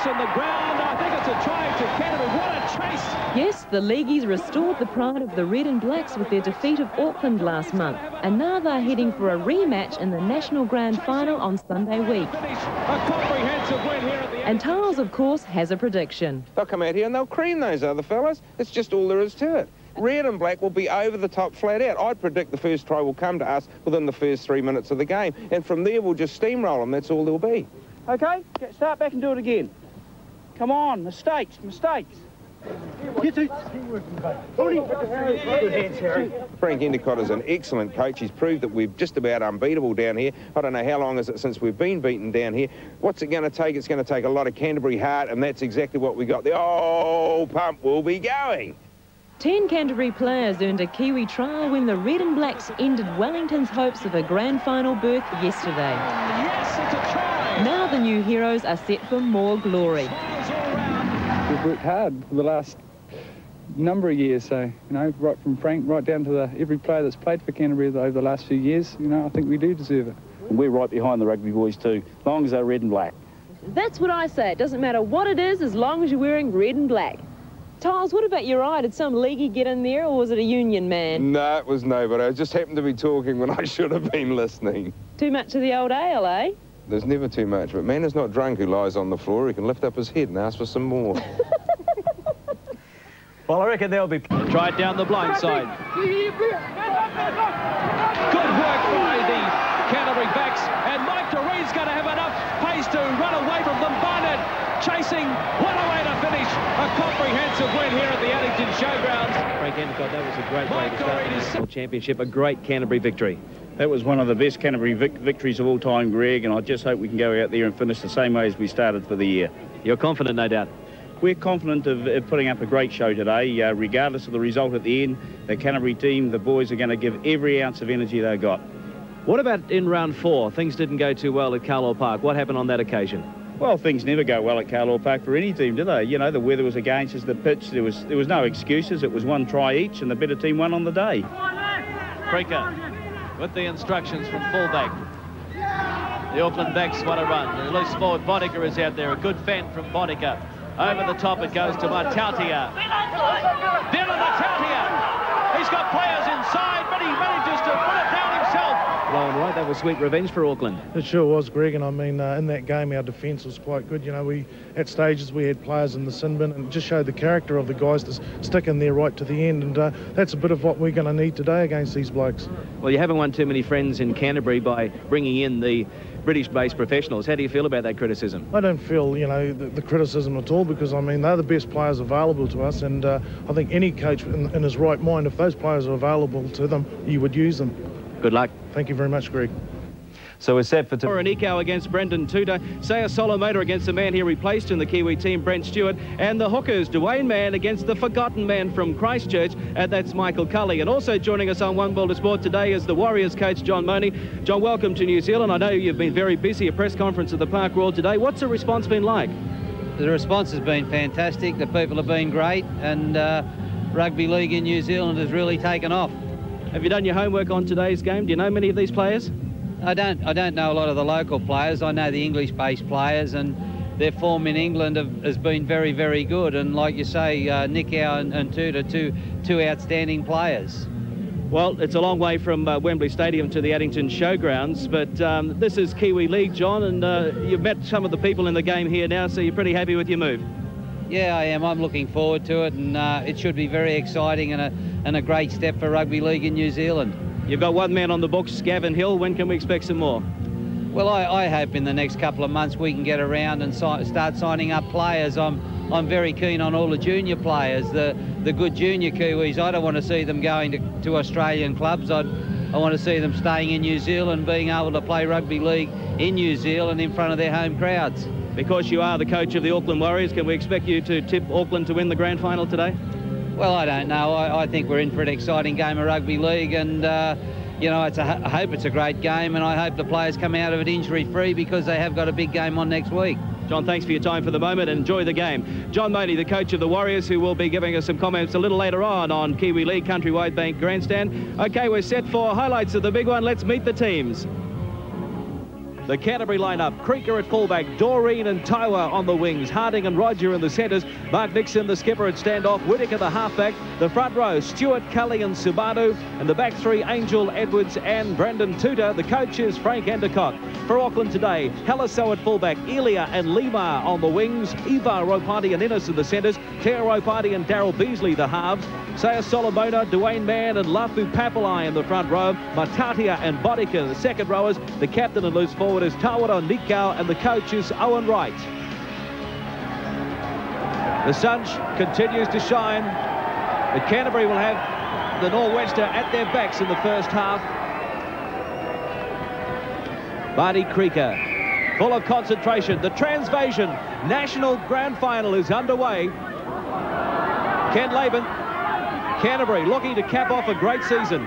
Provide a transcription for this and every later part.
Finish on the ground. I think it's a try to Canterbury. What a chase! Yes, the Leagueies restored the pride of the Red and Blacks with their defeat of Auckland last month, and now they're heading for a rematch in the National Grand Final on Sunday week. A comprehensive win here at the And Tiles, of course, has a prediction. They'll come out here and they'll cream those other fellas. It's just all there is to it. Red and Black will be over the top flat out. I predict the first try will come to us within the first 3 minutes of the game, and from there we'll just steamroll them. That's all there'll be. Okay, start back and do it again. Come on, mistakes. Frank Endicott is an excellent coach. He's proved that we're just about unbeatable down here. I don't know how long is it since we've been beaten down here. What's it going to take? It's going to take a lot of Canterbury heart, and that's exactly what we got. The old pump will be going. 10 Canterbury players earned a Kiwi trial when the Red and Blacks ended Wellington's hopes of a grand final berth yesterday. Yes, it's a try! Now the new heroes are set for more glory. We've worked hard for the last number of years, so, you know, right from Frank right down to every player that's played for Canterbury over the last few years, you know, I think we do deserve it. We're right behind the rugby boys too, as long as they're red and black. That's what I say. It doesn't matter what it is as long as you're wearing red and black. Tiles, what about your eye? Did some leaguey get in there, or was it a union man? No, it was nobody. I just happened to be talking when I should have been listening. Too much of the old ale, eh? There's never too much, but man is not drunk who lies on the floor. He can lift up his head and ask for some more. Well, I reckon they'll be... Try it down the blind side. Good work by the Canterbury backs, and Mike Doreen's going to have enough pace to run away from them. Barnett chasing, what a way to finish. A comprehensive win here at the Addington Showgrounds. Frank Endicott, that was a great way to start the National Championship, a great Canterbury victory. That was one of the best Canterbury victories of all time, Greg, and I just hope we can go out there and finish the same way as we started for the year. You're confident, no doubt? We're confident of putting up a great show today, regardless of the result at the end. The Canterbury team, the boys are going to give every ounce of energy they've got. What about in round 4? Things didn't go too well at Carlisle Park. What happened on that occasion? Well, things never go well at Carlisle Park for any team, do they? You know, the weather was against us, the pitch, there was no excuses. It was one try each, and the better team won on the day. Creaker with the instructions from fullback. The Auckland backs want to run. The loose forward, Boddicker is out there. A good fend from Boddicker. Over the top it goes to Matautia. Dylan Matautia. He's got players inside, but he manages to put it down himself. Low and right, that was sweet revenge for Auckland. It sure was, Greg, and I mean, in that game our defence was quite good. You know, at stages we had players in the sin bin, and it just showed the character of the guys to stick in there right to the end, and that's a bit of what we're going to need today against these blokes. Well, you haven't won too many friends in Canterbury by bringing in the British-based professionals. How do you feel about that criticism? I don't feel, you know, the criticism at all, because, I mean, they're the best players available to us, and I think any coach in his right mind, if those players are available to them, he would use them. Good luck. Thank you very much, Greg. So we're set for Nico against Brendan Tuta, Saya Solomota against the man he replaced in the Kiwi team, Brent Stewart, and the hookers, Dwayne Mann against the forgotten man from Christchurch, and that's Michael Cully. And also joining us on One Ball to Sport today is the Warriors coach, John Money. John, welcome to New Zealand. I know you've been very busy, a press conference at the Park Royal today. What's the response been like? The response has been fantastic. The people have been great, and rugby league in New Zealand has really taken off. Have you done your homework on today's game? Do you know many of these players? I don't know a lot of the local players. I know the English-based players, and their form in England has been very, very good. And like you say, Nikau and Tuta, two outstanding players. Well, it's a long way from Wembley Stadium to the Addington Showgrounds, but this is Kiwi League, John, and you've met some of the people in the game here now, so you're pretty happy with your move? Yeah, I am. I'm looking forward to it, and it should be very exciting and a great step for rugby league in New Zealand. You've got one man on the books, Gavin Hill. When can we expect some more? Well, I hope in the next couple of months we can get around and start signing up players. I'm very keen on all the junior players, the good junior Kiwis. I don't want to see them going to Australian clubs. I want to see them staying in New Zealand, being able to play rugby league in New Zealand in front of their home crowds. Because you are the coach of the Auckland Warriors, can we expect you to tip Auckland to win the grand final today? Well, I don't know. I think we're in for an exciting game of rugby league, and you know, I hope it's a great game, and I hope the players come out of it injury-free, because they have got a big game on next week. John, thanks for your time for the moment. Enjoy the game. John Money, the coach of the Warriors, who will be giving us some comments a little later on Kiwi League Countrywide Bank Grandstand. Okay, we're set for highlights of the big one. Let's meet the teams. The Canterbury lineup: Creeker at fullback, Doreen and Taiwa on the wings, Harding and Roger in the centres, Mark Nixon the skipper at standoff, Whittaker the halfback, the front row, Stewart, Cully and Subanu, and the back three, Angel, Edwards and Brendan Tutor. The coach is Frank Endicott. For Auckland today, Halaso at fullback, Elia and Lima on the wings, Eva Ropati and Innes in the centres, Claire Ropati and Daryl Beasley the halves, Saya Solomona, Dwayne Mann and Lafu Papalai in the front row, Matatia and Bodica the second rowers. The captain and loose forward is Tawara Nikau and the coach is Owen Wright. The sun continues to shine. The Canterbury will have the Nor'Wester at their backs in the first half. Barty Creeker, full of concentration. The Transvasion National Grand Final is underway. Ken Laban, Canterbury looking to cap off a great season.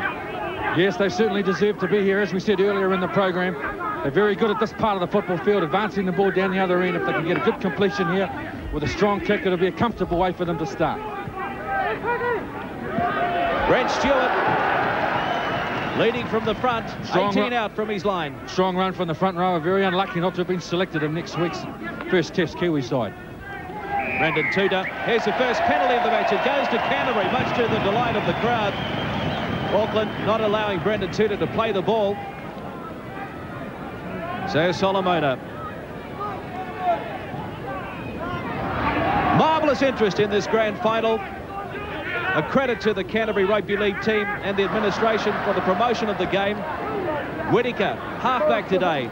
Yes, they certainly deserve to be here. As we said earlier in the program, they're very good at this part of the football field, advancing the ball down the other end. If they can get a good completion here with a strong kick, it'll be a comfortable way for them to start. Brent Stewart leading from the front, strong 18 out from his line. Strong run from the front row, very unlucky not to have been selected in next week's first test Kiwi side. Brendan Tutor, here's the first penalty of the match. It goes to Canterbury, much to the delight of the crowd. Auckland not allowing Brendan Tutor to play the ball. So Solomona. Marvellous interest in this grand final. A credit to the Canterbury Rugby League team and the administration for the promotion of the game. Whittaker, halfback today.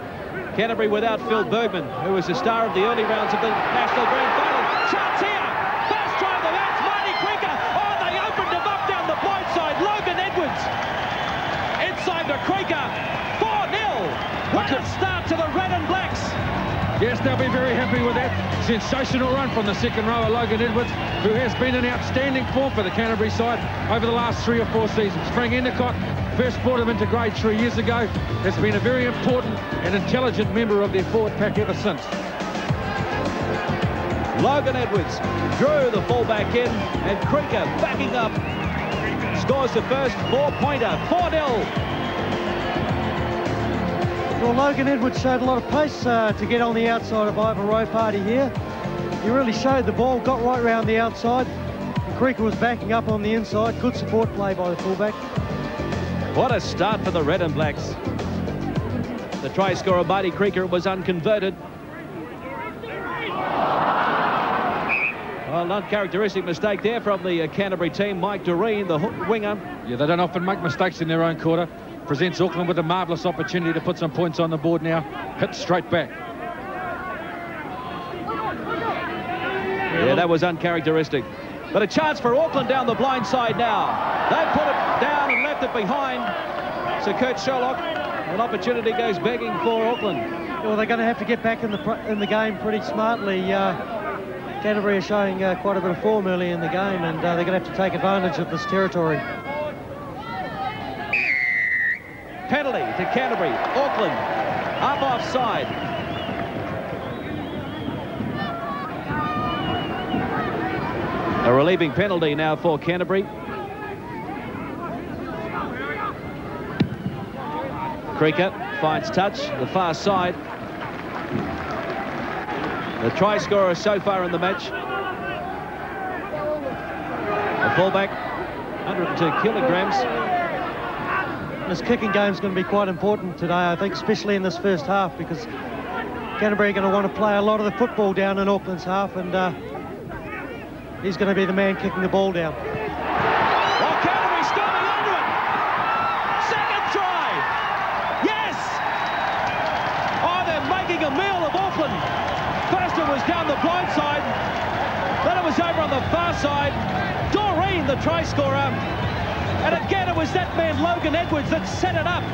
Canterbury without Phil Bergman, who was the star of the early rounds of the National Grand Final. Shots here! First try of the match, Marty Creeker. Oh, they opened him up down the blind side. Logan Edwards inside to Creeker. 4-0. What a start to the Red and Blacks. Yes, they'll be very happy with that sensational run from the second rower, Logan Edwards, who has been in outstanding form for the Canterbury side over the last 3 or 4 seasons. Frank Endicott first brought him into grade 3 years ago. Has been a very important and intelligent member of their forward pack ever since. Logan Edwards drew the fullback in, and Creeker backing up scores the first 4-pointer. 4-0. Well, Logan Edwards showed a lot of pace to get on the outside of Ivor Ropati here. He really showed the ball, got right round the outside. And Creeker was backing up on the inside. Good support play by the fullback. What a start for the Red and Blacks. The try scorer, Barty Creeker, was unconverted. Well, uncharacteristic mistake there from the Canterbury team. Mike Doreen, the winger. Yeah, they don't often make mistakes in their own quarter. Presents Auckland with a marvellous opportunity to put some points on the board now. Hit straight back. Yeah, that was uncharacteristic. But a chance for Auckland down the blind side now. They've put it down and left it behind. So Kurt Sherlock, an opportunity goes begging for Auckland. Well, they're going to have to get back in the game pretty smartly. Canterbury are showing quite a bit of form early in the game, and they're going to have to take advantage of this territory. Penalty to Canterbury. Auckland up offside. A relieving penalty now for Canterbury. Creeker finds touch, the far side. The try scorer so far in the match. The fullback, 102 kilograms. This kicking game is going to be quite important today, I think, especially in this first half, because Canterbury are going to want to play a lot of the football down in Auckland's half, and he's going to be the man kicking the ball down. Well, Canterbury storming under it. Second try. Yes. Oh, they're making a meal of Auckland. First it was down the blind side, then it was over on the far side. Doreen, the try scorer. And again, it was that man, Logan Edwards, that set it up.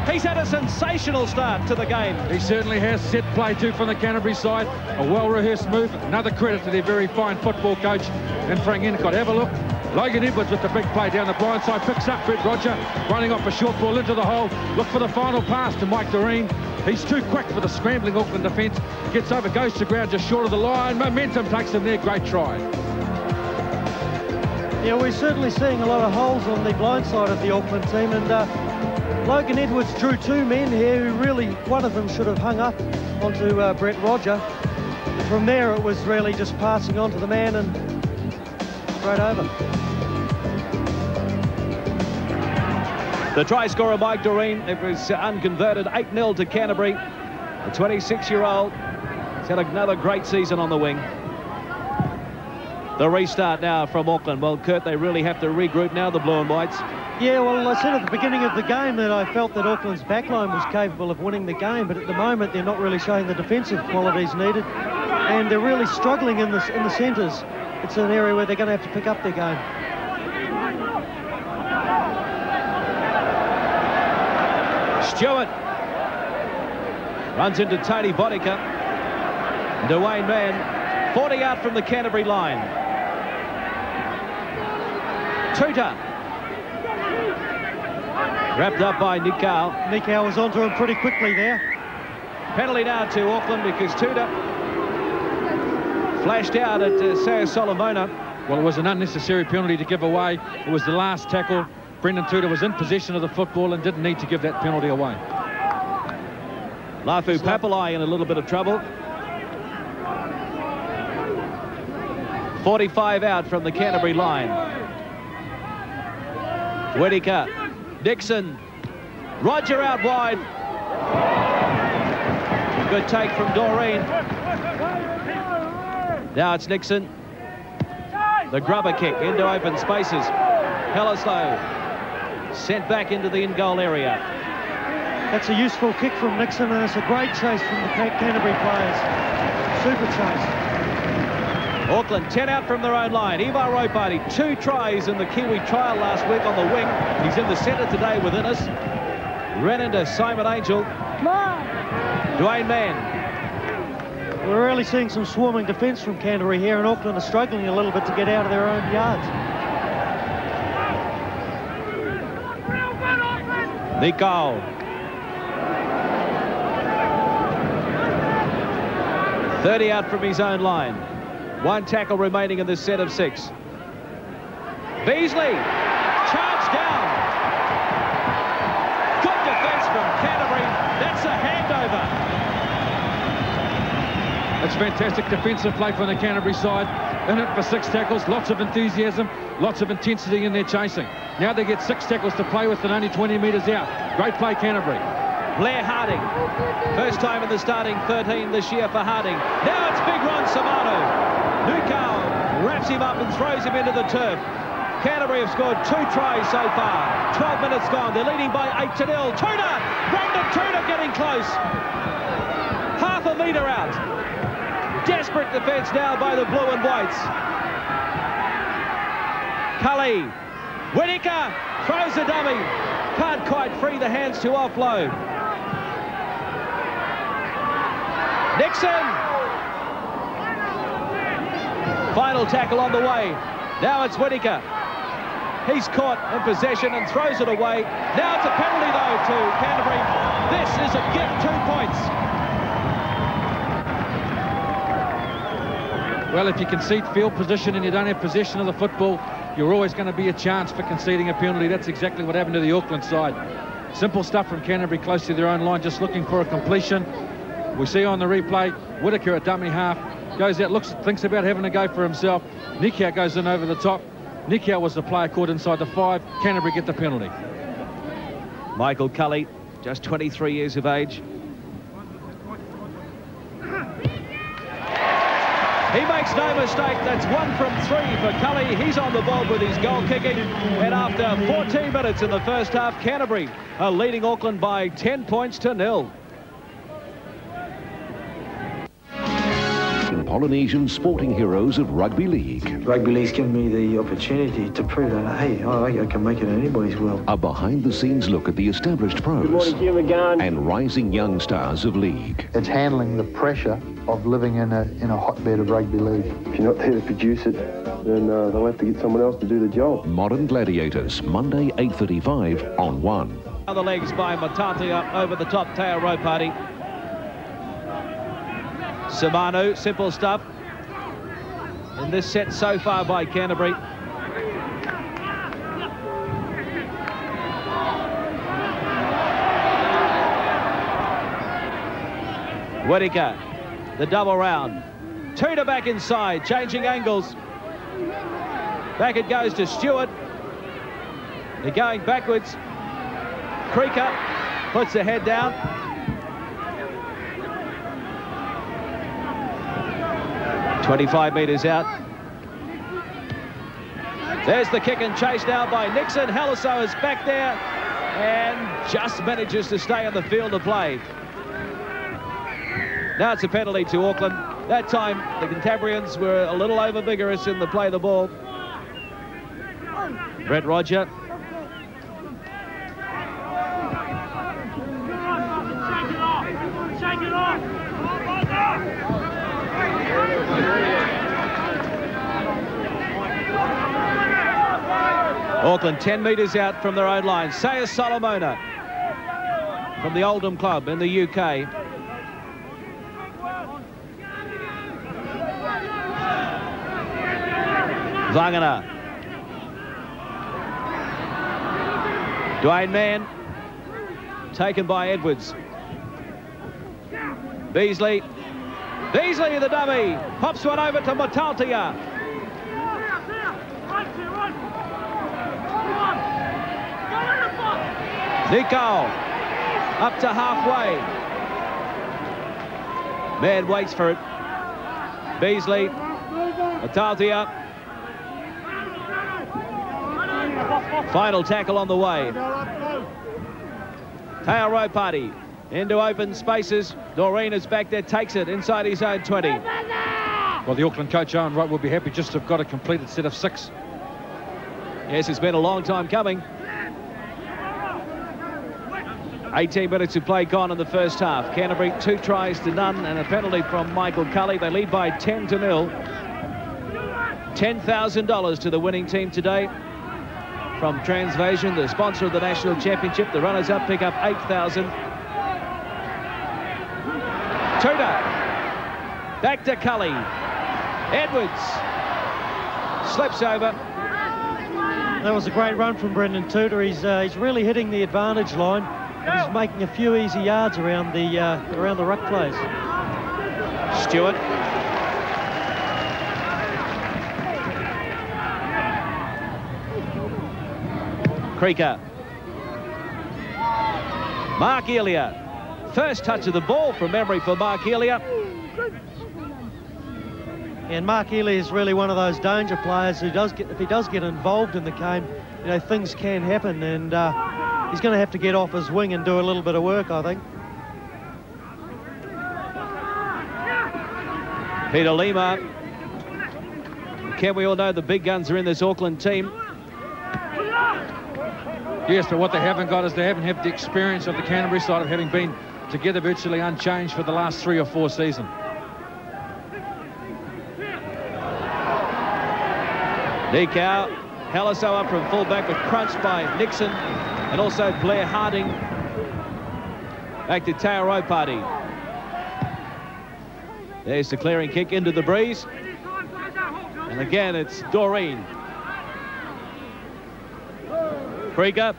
He's had a sensational start to the game. He certainly has. Set play too from the Canterbury side. A well-rehearsed move. Another credit to their very fine football coach and Frank Endicott. Have a look. Logan Edwards with the big play down the blind side. Picks up Brett Roger, running off a short ball into the hole. Look for the final pass to Mike Doreen. He's too quick for the scrambling Auckland defence. Gets over, goes to ground just short of the line. Momentum takes him there. Great try. Yeah, we're certainly seeing a lot of holes on the blind side of the Auckland team, and Logan Edwards drew two men here who really, one of them should have hung up onto Brett Roger. From there it was really just passing on to the man and straight over. The try scorer, Mike Doreen, it was unconverted, 8-0 to Canterbury. The 26-year-old has had another great season on the wing. The restart now from Auckland. Well, Kurt, they really have to regroup now, the Blue and Whites. Yeah, well, I said at the beginning of the game that I felt that Auckland's backline was capable of winning the game, but at the moment they're not really showing the defensive qualities needed, and they're really struggling in the centres. It's an area where they're going to have to pick up their game. Stewart runs into Tony Bodica. Dwayne Mann, 40 out from the Canterbury line. Tuta. Wrapped up by Nikau. Nikau was onto him pretty quickly there. Penalty now to Auckland because Tuta flashed out at Sao Solomona. Well, it was an unnecessary penalty to give away. It was the last tackle. Brendan Tuta was in possession of the football and didn't need to give that penalty away. Lafu Papalai in a little bit of trouble. 45 out from the Canterbury line. Whittaker, Dixon, Roger out wide. Good take from Doreen. Now it's Nixon. The grubber kick into open spaces. Hellislow sent back into the in-goal area. That's a useful kick from Nixon, and it's a great chase from the Canterbury players. Super chase. Auckland 10 out from their own line. Ivar Ropati, 2 tries in the Kiwi trial last week on the wing. He's in the centre today with Innes. Ran into Simon Angel. Dwayne Mann. We're really seeing some swarming defence from Canterbury here, and Auckland are struggling a little bit to get out of their own yards. Nikau. 30 out from his own line. 1 tackle remaining in this set of 6. Beasley, charged down. Good defence from Canterbury. That's a handover. It's fantastic defensive play from the Canterbury side. In it for 6 tackles, lots of enthusiasm, lots of intensity in their chasing. Now they get 6 tackles to play with and only 20 metres out. Great play, Canterbury. Blair Harding, first time in the starting 13 this year for Harding. Now it's Big Ron Samanu. Nikau wraps him up and throws him into the turf. Canterbury have scored 2 tries so far. 12 minutes gone. They're leading by 8-0. Tuta! Brendan Tuta getting close. Half a metre out. Desperate defence now by the Blue and Whites. Cully. Whittaker throws a dummy. Can't quite free the hands to offload. Nixon. Final tackle on the way. Now it's Whittaker. He's caught in possession and throws it away. Now it's a penalty, though, to Canterbury. This is a gift, 2 points. Well, if you concede field position and you don't have possession of the football, you're always going to be a chance for conceding a penalty. That's exactly what happened to the Auckland side. Simple stuff from Canterbury close to their own line, just looking for a completion. We see on the replay, Whittaker at dummy half, goes out, thinks about having a go for himself. Nikau goes in over the top. Nikau was the player caught inside the 5. Canterbury get the penalty. Michael Cully, just 23 years of age. He makes no mistake. That's 1 from 3 for Cully. He's on the ball with his goal kicking. And after 14 minutes in the first half, Canterbury are leading Auckland by 10 points to 0. Polynesian sporting heroes of rugby league. Rugby league's given me the opportunity to prove that, hey, I can make it in anybody's world. A behind-the-scenes look at the established pros. Good morning, Jim again. And rising young stars of league. It's handling the pressure of living in a hotbed of rugby league. If you're not there to produce it, then they'll have to get someone else to do the job. Modern Gladiators, Monday 8:35 on 1. Other legs by Matatea over the top, Teo Ropati. Samanu, simple stuff in this set so far by Canterbury. Whittaker, the double round. Tudor back inside, changing angles. Back it goes to Stewart. They're going backwards. Creaker puts the head down. "25 metres out. There's the kick and chase now by Nixon. Haliso is back there and just manages to stay on the field of play. Now it's a penalty to Auckland. That time the Cantabrians were a little over vigorous in the play of the ball. Brett Roger. Auckland 10 metres out from their own line. Saya Solomona from the Oldham club in the UK. Vangana. Dwayne Mann taken by Edwards. Beasley. Beasley, the dummy, pops one over to Mataltia. Nico up to halfway. Mann waits for it. Beasley, Mataltia. Final tackle on the way. Tao Ropati into open spaces. Doreen is back there, takes it inside his own 20. Well, the Auckland coach, Owen Wright, will be happy just to have got a completed set of 6. Yes, it's been a long time coming. 18 minutes of play gone in the first half. Canterbury 2 tries to none and a penalty from Michael Cully. They lead by 10-0. $10,000 to the winning team today from Transvasion, the sponsor of the National Championship. The runners-up pick up 8,000. Tudor. Back to Cully. Edwards. Slips over. That was a great run from Brendan Tudor. He's really hitting the advantage line. And he's making a few easy yards around the ruck plays. Stewart. Creaker. Mark Elia. First touch of the ball from memory for Mark Elia. And Mark Elia is really one of those danger players who if he does get involved in the game, you know, things can happen, and he's going to have to get off his wing and do a little bit of work, I think. Peter Lima. Ken, we all know the big guns are in this Auckland team. Yes, but what they haven't got is they haven't had the experience of the Canterbury side of having been together virtually unchanged for the last 3 or 4 seasons. Nikau. Haliso up from fullback, but crunched by Nixon and also Blair Harding. Back to Tao Ropati. There's the clearing kick into the breeze. And again, it's Doreen. Creaker.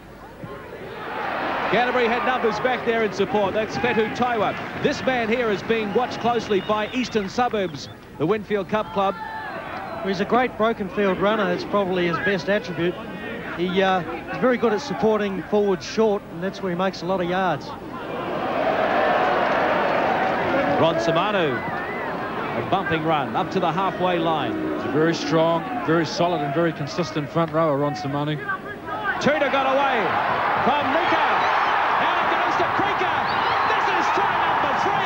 Canterbury had numbers back there in support. That's Fetu Taiwa. This man here is being watched closely by Eastern Suburbs, the Winfield Cup club. Well, he's a great broken field runner. It's probably his best attribute. He's very good at supporting forward short, and that's where he makes a lot of yards. Ron Samanu. A bumping run up to the halfway line. It's a very strong, very solid and very consistent front rower, Ron Samanu. Tudor got away from Nico. Now it goes to Creaker. This is try number 3.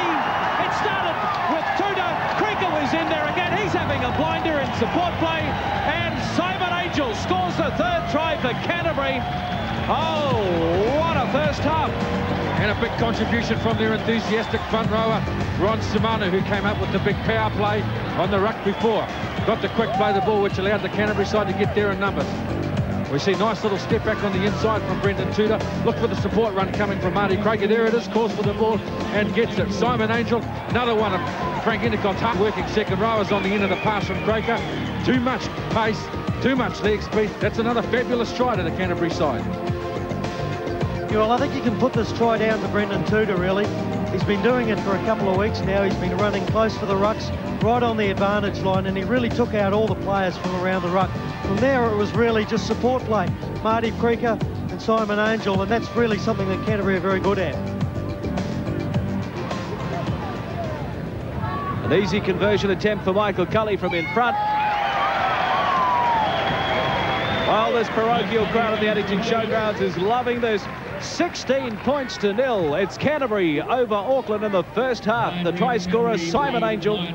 It started with Tudor. Creaker was in there again. He's having a blinder in support play. And Simon Angel scores the 3rd try for Canterbury. Oh, what a first half. And a big contribution from their enthusiastic front rower, Ron Samanu, who came up with the big power play on the ruck before. Got the quick play of the ball, which allowed the Canterbury side to get there in numbers. We see nice little step back on the inside from Brendan Tudor. Look for the support run coming from Marty Creaker. There it is, calls for the ball and gets it. Simon Angel, another one of Frank Endicott's hard-working second rowers on the end of the pass from Creaker. Too much pace, too much leg speed. That's another fabulous try to the Canterbury side. Yeah, well, I think you can put this try down to Brendan Tudor, really. He's been doing it for a couple of weeks now. He's been running close to the rucks, right on the advantage line, and he really took out all the players from around the ruck. From there, it was really just support play. Marty Creaker and Simon Angel, and that's really something that Canterbury are very good at. An easy conversion attempt for Michael Cully from in front. Well, this parochial crowd at the Addington Showgrounds is loving this. 16 points to 0. It's Canterbury over Auckland in the first half. The try scorer, Simon Angel. The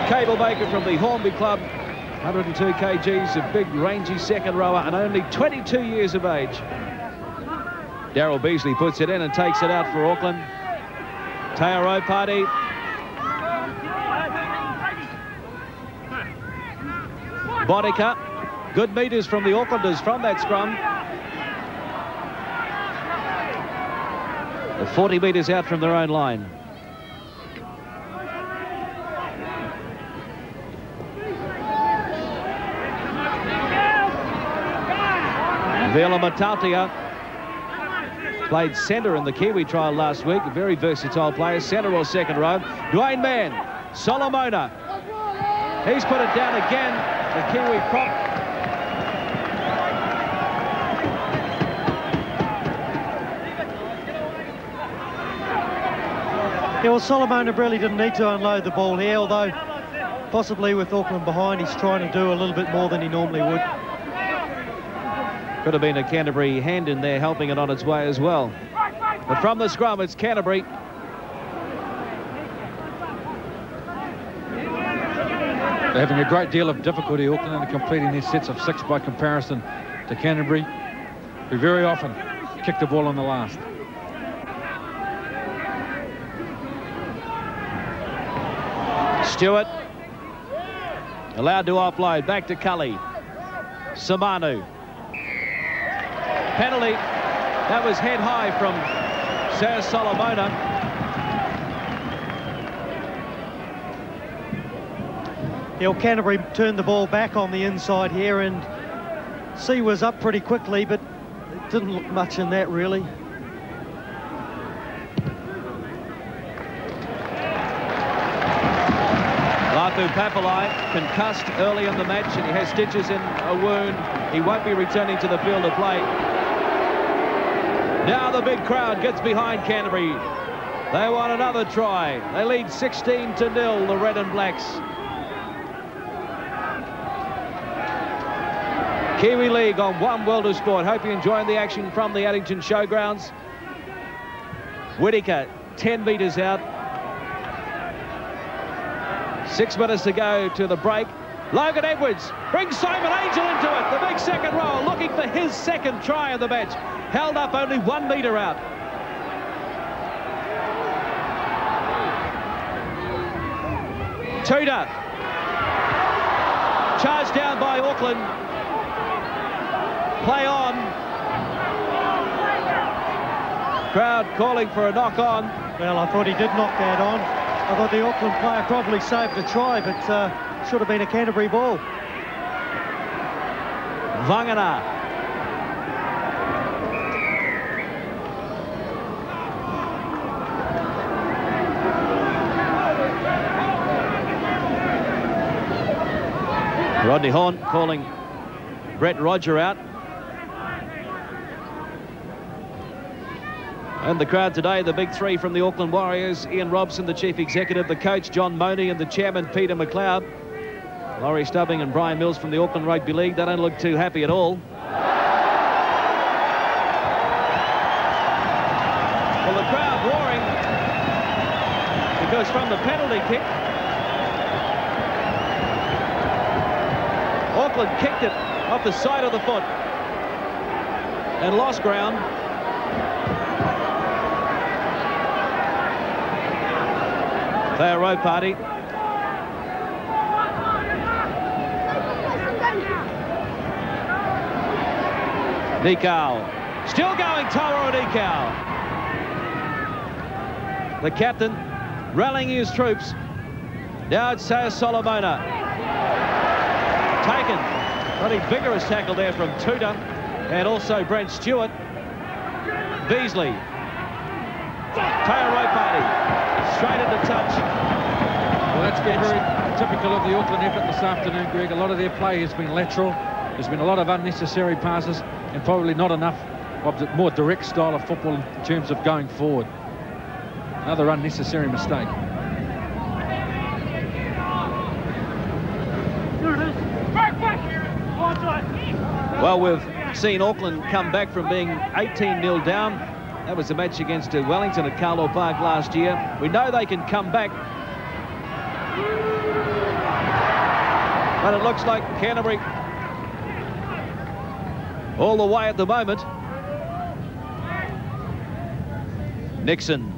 cable maker from the Hornby Club, 102 kgs, a big rangy second rower and only 22 years of age. Daryl Beasley puts it in and takes it out for Auckland. Teo Party. Bodica. Good meters from the Aucklanders from that scrum. 40 metres out from their own line. Vela Matautia played centre in the Kiwi trial last week. A very versatile player, centre or second row. Dwayne Mann, Solomona. He's put it down again. The Kiwi prop. Yeah, well, Solomona really didn't need to unload the ball here, although possibly with Auckland behind, he's trying to do a little bit more than he normally would. Could have been a Canterbury hand in there helping it on its way as well. But from the scrum, it's Canterbury. They're having a great deal of difficulty, Auckland, in completing these sets of 6 by comparison to Canterbury, who very often kick the ball on the last. Stewart allowed to offload, back to Cully. Samanu. Penalty. That was head high from Sir Solomona. Yeah, well, Canterbury turned the ball back on the inside here, and C was up pretty quickly, but it didn't look much in that really. Latu Papalai concussed early in the match and he has stitches in a wound. He won't be returning to the field of play. Now the big crowd gets behind Canterbury. They want another try. They lead 16-0, the Red and Blacks. Kiwi League on One World of Sport. Hope you're enjoying the action from the Addington Showgrounds. Whittaker, 10 metres out. 6 minutes to go to the break. Logan Edwards brings Simon Angel into it. The big second row, looking for his second try of the match. Held up only 1 metre out. Tudor. Charged down by Auckland. Play on. Crowd calling for a knock on. Well, I thought he did knock that on. I thought the Auckland player probably saved a try, but should have been a Canterbury ball. Vangana. Rodney Horn calling Brett Roger out. And the crowd today, the big three from the Auckland Warriors, Ian Robson, the chief executive, the coach, John Money, and the chairman, Peter McLeod. Laurie Stubbing and Brian Mills from the Auckland Rugby League. They don't look too happy at all. Well, the crowd roaring because from the penalty kick, Auckland kicked it off the side of the foot and lost ground. Their row party. Nikau. Still going, Toro Nikau. The captain rallying his troops. Now it's Seo Solomona. Taken. Pretty vigorous tackle there from Tudor. and also Brent Stewart. Beasley. Tayo Party. Straight into touch. Well, that's been very typical of the Auckland effort this afternoon, Greg. A lot of their play has been lateral. There's been a lot of unnecessary passes and probably not enough of the more direct style of football in terms of going forward. Another unnecessary mistake. Well, we've seen Auckland come back from being 18-0 down. That was the match against Wellington at Carlaw Park last year. We know they can come back. But it looks like Canterbury all the way at the moment. Nixon.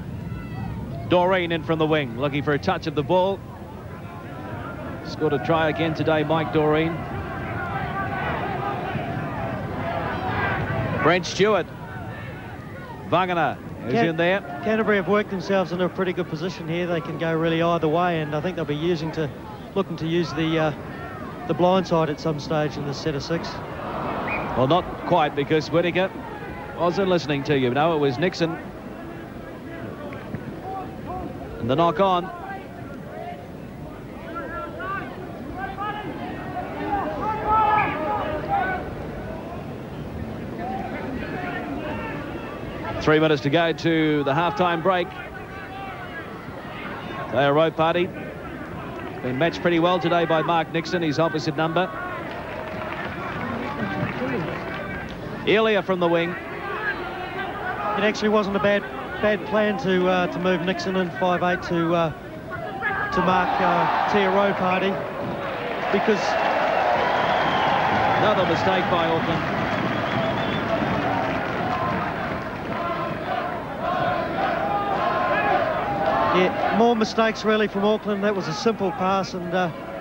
Doreen in from the wing, looking for a touch of the ball. Scored a try again today, Mike Doreen. Brent Stewart. Wagner is in there. Canterbury have worked themselves into a pretty good position here. They can go really either way, and I think they'll be looking to use the blind side at some stage in this set of 6. Well, not quite, because Whittaker wasn't listening to you. No, it was Nixon. And the knock on. Three minutes to go to the half-time break. Tayo Rope Party. Been matched pretty well today by Mark Nixon, his opposite number. Elia from the wing. It actually wasn't a bad plan to move Nixon in 5'8" to mark Tayo Rope Party, because another mistake by Auckland. Yeah, more mistakes really from Auckland. That was a simple pass and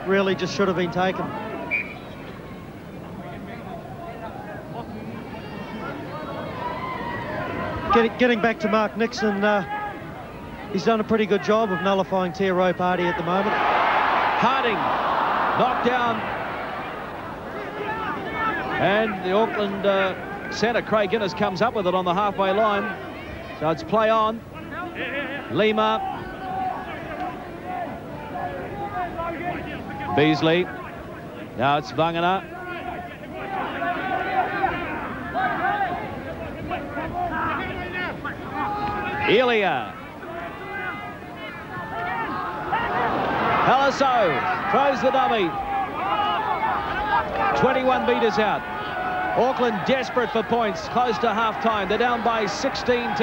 really just should have been taken. Getting back to Mark Nixon, he's done a pretty good job of nullifying Tayo Rope Party at the moment. Harding knocked down, and the Auckland centre Craig Guinness comes up with it on the halfway line, so it's play on. Lima, Beasley, now it's Wagner. Elia. Halaso throws the dummy. 21 metres out. Auckland desperate for points, close to half-time. They're down by 16-0.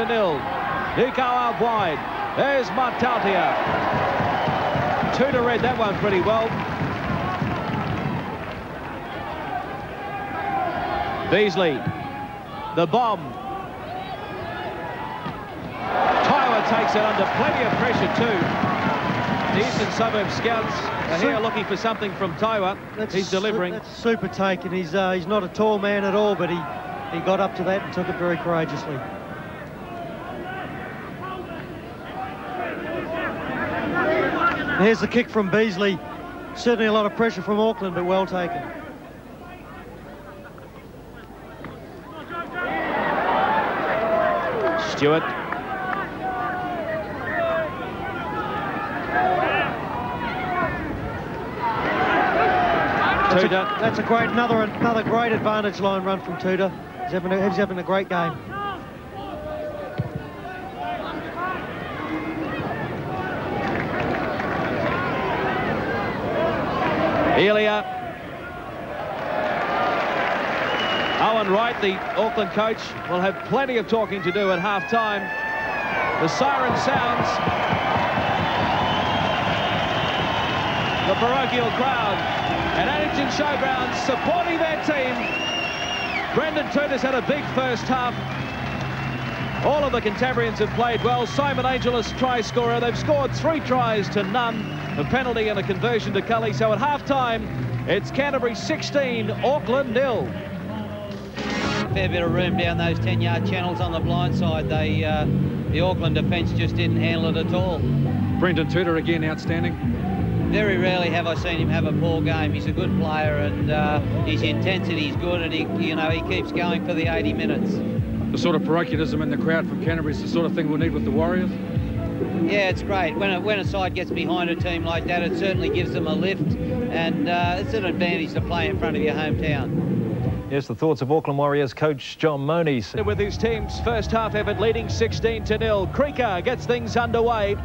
Nico out wide. There's Matautia. 2 to read that one pretty well. Beasley. The bomb. Takes it under plenty of pressure too. The Eastern Suburb Scouts are here looking for something from Taiwa. He's delivering. That's super take, and he's not a tall man at all, but he got up to that and took it very courageously. And here's the kick from Beasley. Certainly a lot of pressure from Auckland, but well taken. Stewart. That's a great, another great advantage line run from Tudor. He's having a great game. Elia. Owen Wright, the Auckland coach, will have plenty of talking to do at half-time. The siren sounds. The parochial crowd at Addington Showgrounds supporting their team. Brendan Tudor's had a big first half. All of the Cantabrians have played well. Simon Angelis, try scorer. They've scored 3 tries to none. A penalty and a conversion to Cully. So at half-time, it's Canterbury 16, Auckland 0. Fair bit of room down those 10-yard channels on the blind side. The Auckland defence just didn't handle it at all. Brendan Tudor again outstanding. Very rarely have I seen him have a poor game. He's a good player, and his intensity is good, and he keeps going for the 80 minutes. The sort of parochialism in the crowd from Canterbury is the sort of thing we'll need with the Warriors. Yeah, it's great. When a side gets behind a team like that, it certainly gives them a lift, and it's an advantage to play in front of your hometown. Yes, the thoughts of Auckland Warriors coach John Moniz. With his team's first half effort leading 16-0. Creaker gets things underway.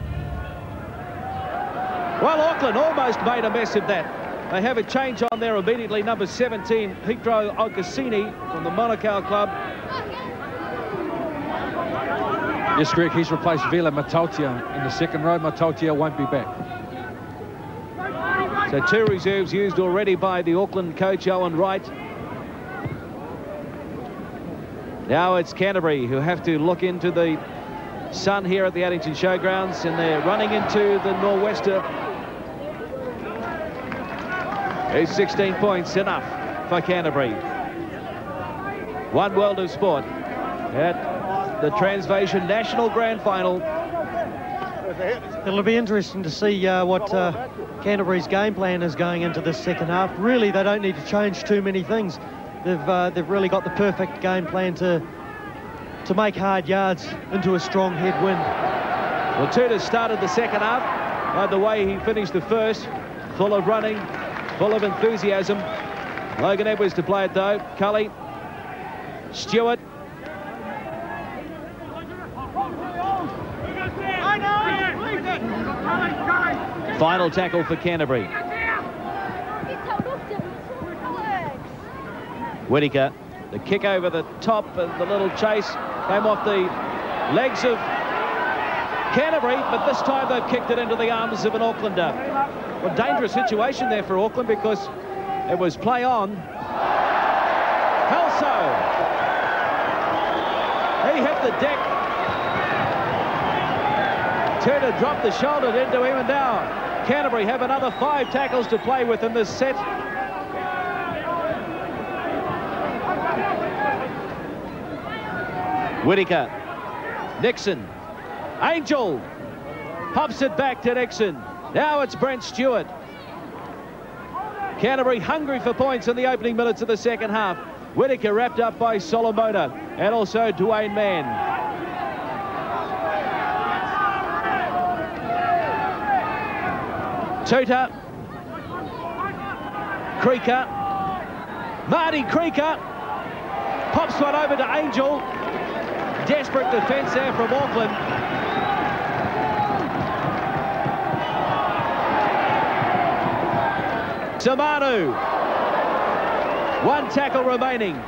Well, Auckland almost made a mess of that. They have a change on there immediately. Number 17, Pedro Alcassini from the Monaco club. Yes, Greg, he's replaced Vila Matautia in the second row. Matautia won't be back. So 2 reserves used already by the Auckland coach, Owen Wright. Now it's Canterbury who have to look into the sun here at the Addington Showgrounds, and they're running into the nor'wester. Here's 16 points, enough for Canterbury. One world of sport at the Transvasion National Grand Final. It'll be interesting to see what Canterbury's game plan is going into this second half. Really, they don't need to change too many things. They've really got the perfect game plan to make hard yards into a strong headwind. Well, Tudor started the second half by the way he finished the first, full of running, full of enthusiasm. Logan Edwards to play it though. Cully, Stewart. Final tackle for Canterbury. Whittaker, the kick over the top, and the little chase came off the legs of Canterbury, but this time they've kicked it into the arms of an Aucklander. Well, dangerous situation there for Auckland because it was play on. Helso, he hit the deck. Turner dropped the shoulder into him, and now Canterbury have another 5 tackles to play with in this set. Whittaker, Nixon, Angel, pops it back to Nixon. Now it's Brent Stewart. Canterbury hungry for points in the opening minutes of the second half. Whittaker wrapped up by Solomona and also Dwayne Mann. Tuta, Creaker, Marty Creaker, pops one over to Angel. Desperate defence there from Auckland. Samanu. 1 tackle remaining.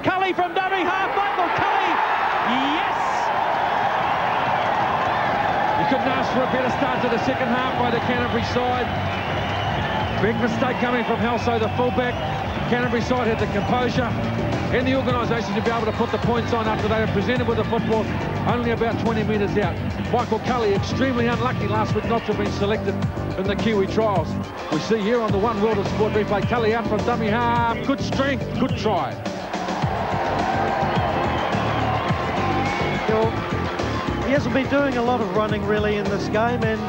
Cully from dummy half. Michael Cully. Yes! You couldn't ask for a better start to the second half by the Canterbury side. Big mistake coming from Helso, the fullback. Canterbury side had the composure and the organisation to be able to put the points on after they were presented with the football only about 20 metres out. Michael Cully extremely unlucky last week not to have been selected in the Kiwi trials. We see here on the One World of Sport replay, Cully out from dummy half. Good strength, good try. Well, he hasn't been doing a lot of running really in this game, and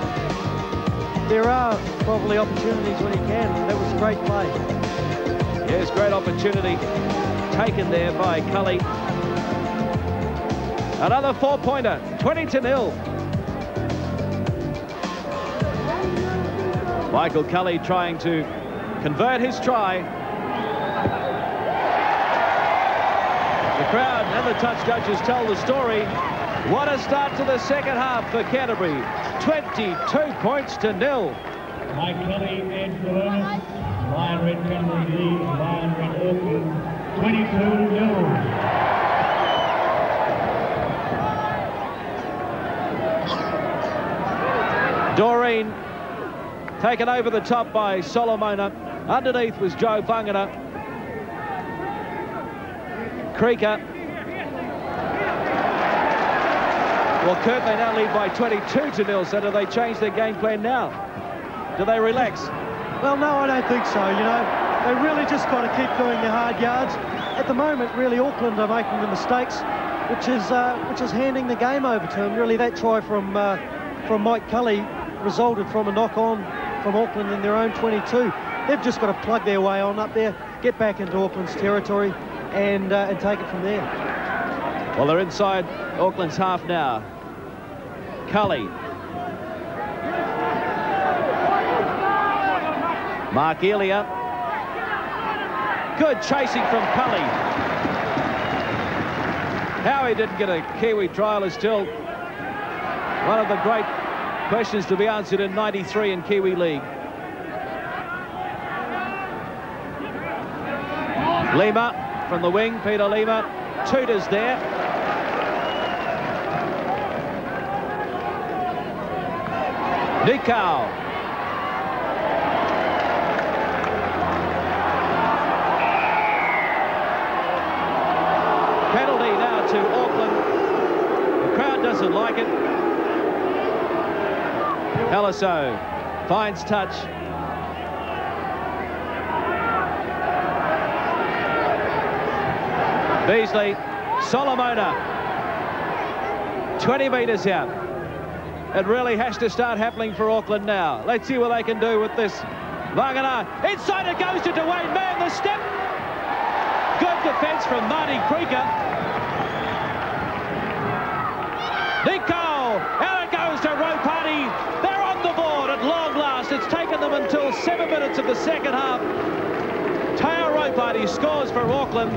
there are probably opportunities when he can. That was a great play. Yes, great opportunity taken there by Cully. Another 4-pointer, 20-0. Michael Cully trying to convert his try. The crowd and the touch judges tell the story. What a start to the second half for Canterbury. 22 points to 0. Mike Kelly, Ed Gillian, Lion Red Canterbury League, Lion Red Auckland, 22-0. Doreen taken over the top by Solomona. Underneath was Joe Vangana. Creaker. Well, Kurt, they now lead by 22-0, so do they change their game plan now? Do they relax? Well, no, I don't think so, you know. They really just got to keep doing their hard yards. At the moment, really, Auckland are making the mistakes, which is handing the game over to them. Really, that try from Mike Cully resulted from a knock-on from Auckland in their own 22. They've just got to plug their way on up there, get back into Auckland's territory and take it from there. Well, they're inside Auckland's half now. Cully. Mark Elia. Good chasing from Cully. How he didn't get a Kiwi trial is still one of the great questions to be answered in '93 in Kiwi League. Lima from the wing, Peter Lima. Tudor's there. Nikau. Penalty now to Auckland. The crowd doesn't like it. Haliso finds touch. Beasley, Solomona, 20 metres out. It really has to start happening for Auckland now. Let's see what they can do with this. Vangana, inside it goes to Dwayne Mann, the step. Good defence from Marty Krieger. Nico, out it goes to Ropati. They're on the board at long last. It's taken them until 7 minutes of the second half. Teo Ropati scores for Auckland.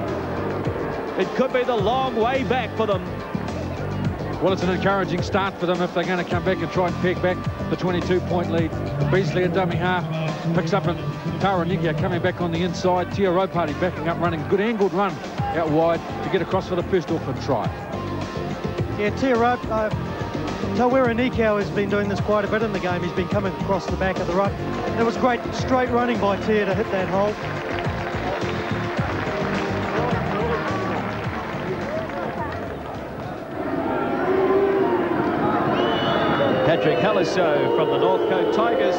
It could be the long way back for them. Well, it's an encouraging start for them if they're going to come back and try and peg back the 22-point lead. Beasley in dummy half picks up, and Tauranigia coming back on the inside. Teo Ropati backing up, running good angled run out wide to get across for the first Auckland try. Yeah, Teo Ropati, Tawera Nikau has been doing this quite a bit in the game. He's been coming across the back of the ruck. It was great straight running by Teo to hit that hole. Patrick Haliso from the North Coast Tigers.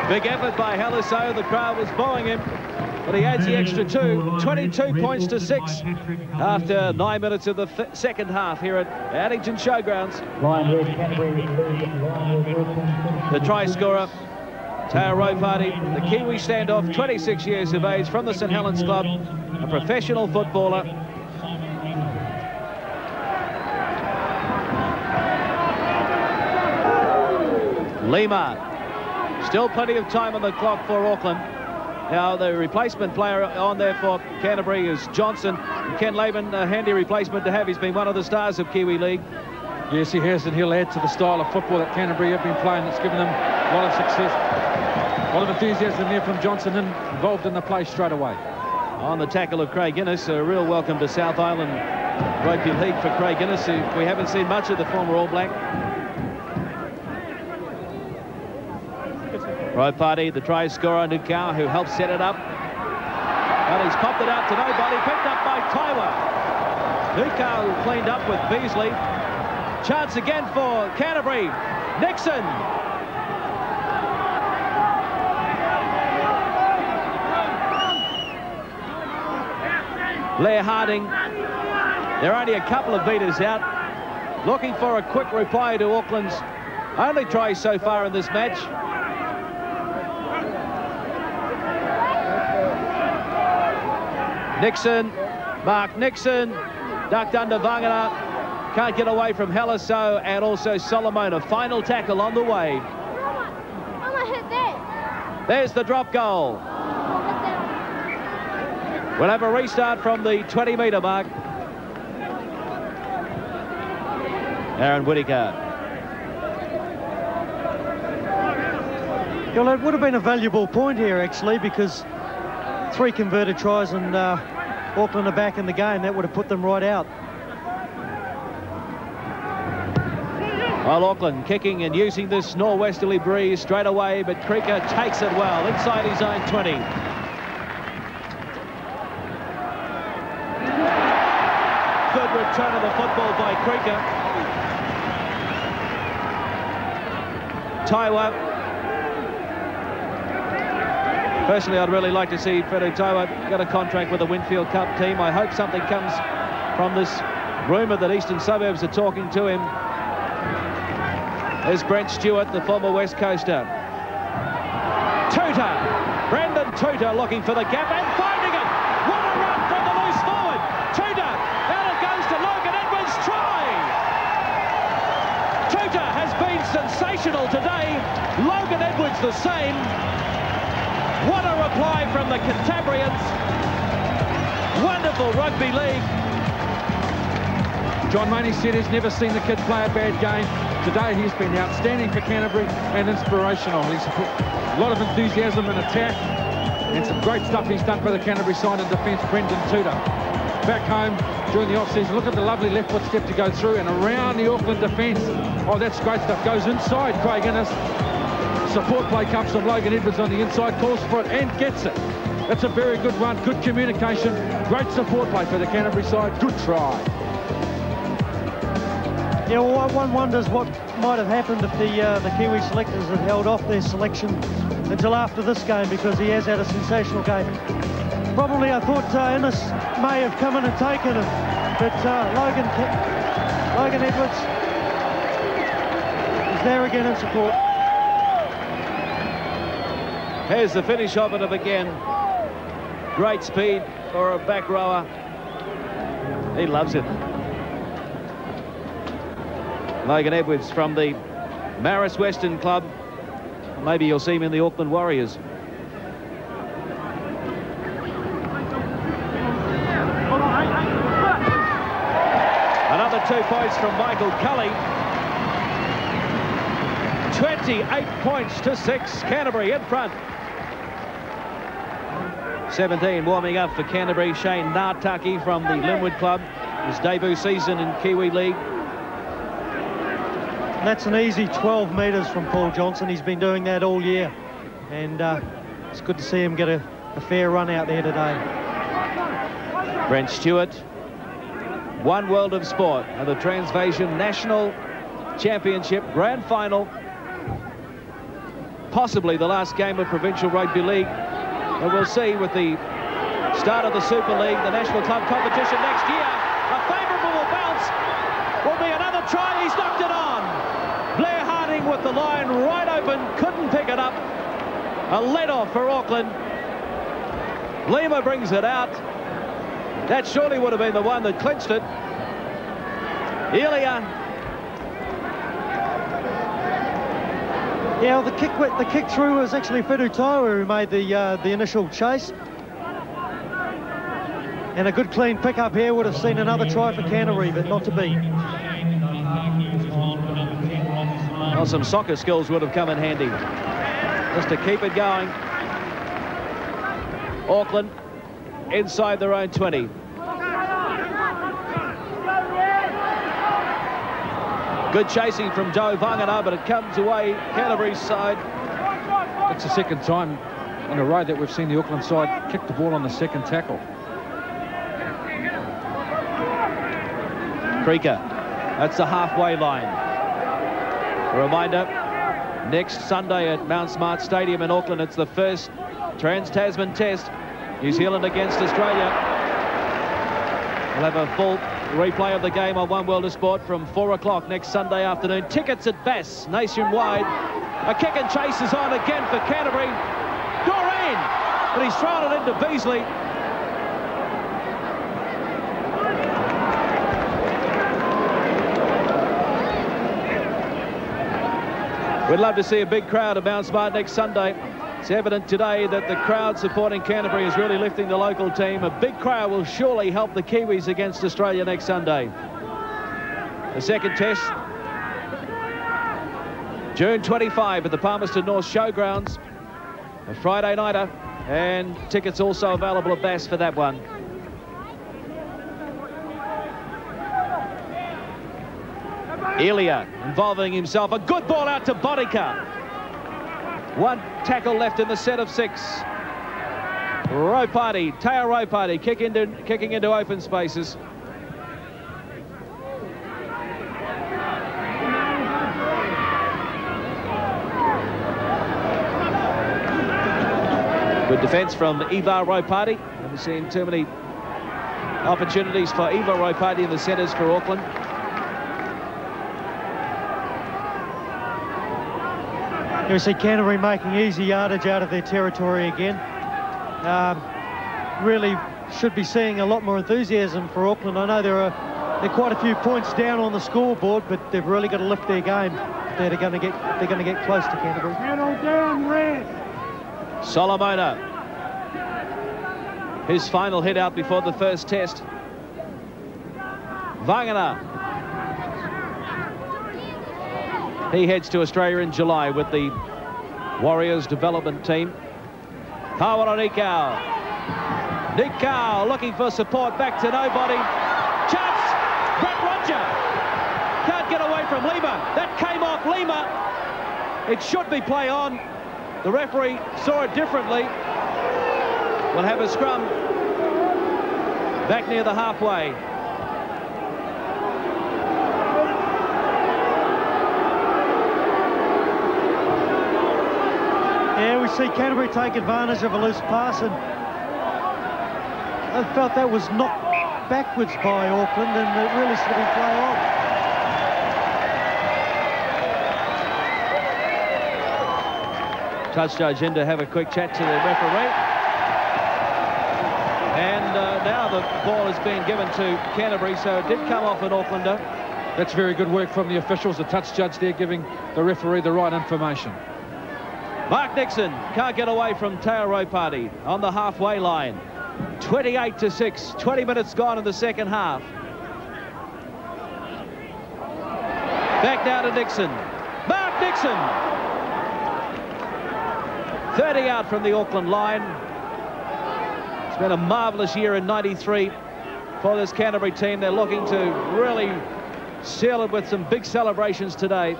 Big effort by Haliso. The crowd was bowing him, but he adds the extra 22 points to 6 after 9 minutes of the second half here at Addington Showgrounds. The try scorer, Teo Ropati, the Kiwi standoff, 26 years of age, from the St Helens Club, a professional footballer. Lima, still plenty of time on the clock for Auckland. Now the replacement player on there for Canterbury is Johnson. Ken Laban, a handy replacement to have. He's been one of the stars of Kiwi League. Yes, he has, and he'll add to the style of football that Canterbury have been playing. That's given them a lot of success. A lot of enthusiasm there from Johnson, involved in the play straight away. On the tackle of Craig Innes, a real welcome to South Island Rugby League for Craig Innes, who we haven't seen much of the former All Black. Ropati, the try scorer, Nikau, who helps set it up. But he's popped it out to nobody, picked up by Taiwa. Nikau cleaned up with Beasley. Chance again for Canterbury. Nixon. Blair Harding. They're only a couple of metres out. Looking for a quick reply to Auckland's only try so far in this match. Nixon, Mark Nixon, ducked under Vangana, can't get away from Haliso and also Solomon. A final tackle on the way. I'm gonna hit that. There's the drop goal. We'll have a restart from the 20-metre mark. Aaron Whittaker. Well, it would have been a valuable point here, actually, because 3 converted tries and Auckland are back in the game. That would have put them right out. Well, Auckland kicking and using this norwesterly breeze straight away, but Krieger takes it well inside his own 20. Good return of the football by Krieger. Taiwa. Personally, I'd really like to see Fredo Taiwa get a contract with the Winfield Cup team. I hope something comes from this rumour that Eastern Suburbs are talking to him There's Brent Stewart, the former West Coaster. Tutor, Brendan Tutor looking for the gap and finding it. What a run from the loose forward. Tutor, out it goes to Logan Edwards, try. Tutor has been sensational today. Logan Edwards the same. What a reply from the Cantabrians. Wonderful rugby league. John Money said he's never seen the kid play a bad game. Today he's been outstanding for Canterbury and inspirational. He's a lot of enthusiasm and attack, and some great stuff he's done for the Canterbury side in defence. Brendan Tutor. Back home during the off-season, look at the lovely left foot step to go through and around the Auckland defence. Oh, that's great stuff. Goes inside Craig Innes. Support play comes from Logan Edwards on the inside, calls for it and gets it. That's a very good run, good communication, great support play for the Canterbury side. Good try. Yeah, well, one wonders what might have happened if the Kiwi selectors had held off their selection until after this game, because he has had a sensational game. Probably I thought Innes may have come in and taken him, but Logan Edwards is there again in support. Here's the finish of it again. Great speed for a back rower. He loves it. Logan Edwards from the Marist Western Club. Maybe you'll see him in the Auckland Warriors. Another 2 points from Michael Cully. 28 points to 6. Canterbury in front. 17 warming up for Canterbury. Shane Ngataki from the Linwood Club. His debut season in Kiwi League. And that's an easy 12 metres from Paul Johnson. He's been doing that all year. And it's good to see him get a fair run out there today. Brent Stewart. One World of Sport and the Transvasion National Championship Grand Final. Possibly the last game of Provincial Rugby League. And we'll see with the start of the Super League, the National Club competition next year. A favourable bounce will be another try. He's knocked it on. Blair Harding with the line right open, couldn't pick it up. A let-off for Auckland. Lima brings it out. That surely would have been the one that clinched it. Elia. Yeah, well, the kick through was actually Whitu Taiwa who made the initial chase. And a good clean pick-up here would have seen another try for Canterbury, but not to be. Well, some soccer skills would have come in handy. Just to keep it going. Auckland inside their own 20. Good chasing from Joe Vangana, but it comes away Canterbury's side. It's the second time in a row that we've seen the Auckland side kick the ball on the second tackle. Creaker, that's the halfway line. A reminder, next Sunday at Mount Smart Stadium in Auckland, it's the first Trans-Tasman Test. New Zealand against Australia. We'll have a full replay of the game on One World of Sport from 4 o'clock next Sunday afternoon. Tickets at Bass, nationwide. A kick and chase is on again for Canterbury. Doreen, but he's thrown it into Beasley. We'd love to see a big crowd at Mount Smart next Sunday. It's evident today that the crowd supporting Canterbury is really lifting the local team. A big crowd will surely help the Kiwis against Australia next Sunday. The second test, June 25 at the Palmerston North Showgrounds. A Friday nighter, and tickets also available at Bass for that one. Elia involving himself. A good ball out to Botica. One tackle left in the set of 6. Ropati, Teo Ropati kicking into open spaces. Good defence from Ivar Ropati. Haven't seen too many opportunities for Ivar Ropati in the centres for Auckland. You see Canterbury making easy yardage out of their territory again. Really should be seeing a lot more enthusiasm for Auckland. I know they're quite a few points down on the scoreboard, but they've really got to lift their game. They're going to get close to Canterbury. Settle down, Red. Solomona. His final hit out before the first test. Vangana. He heads to Australia in July with the Warriors development team. Hawaronikau. Nikau looking for support, back to nobody. Chance! Brett Roger! Can't get away from Lima. That came off Lima. It should be play on. The referee saw it differently. We'll have a scrum back near the halfway. Yeah, we see Canterbury take advantage of a loose pass, and I felt that was knocked backwards by Auckland, and it really should be play on. Touch judge in to have a quick chat to the referee. And now the ball is being given to Canterbury, so it did come off an Aucklander. That's very good work from the officials, the touch judge there giving the referee the right information. Mark Nixon can't get away from Teo Ropati on the halfway line. 28-6, 20 minutes gone in the second half. Back now to Nixon. Mark Nixon! 30 out from the Auckland line. It's been a marvellous year in '93 for this Canterbury team. They're looking to really seal it with some big celebrations today.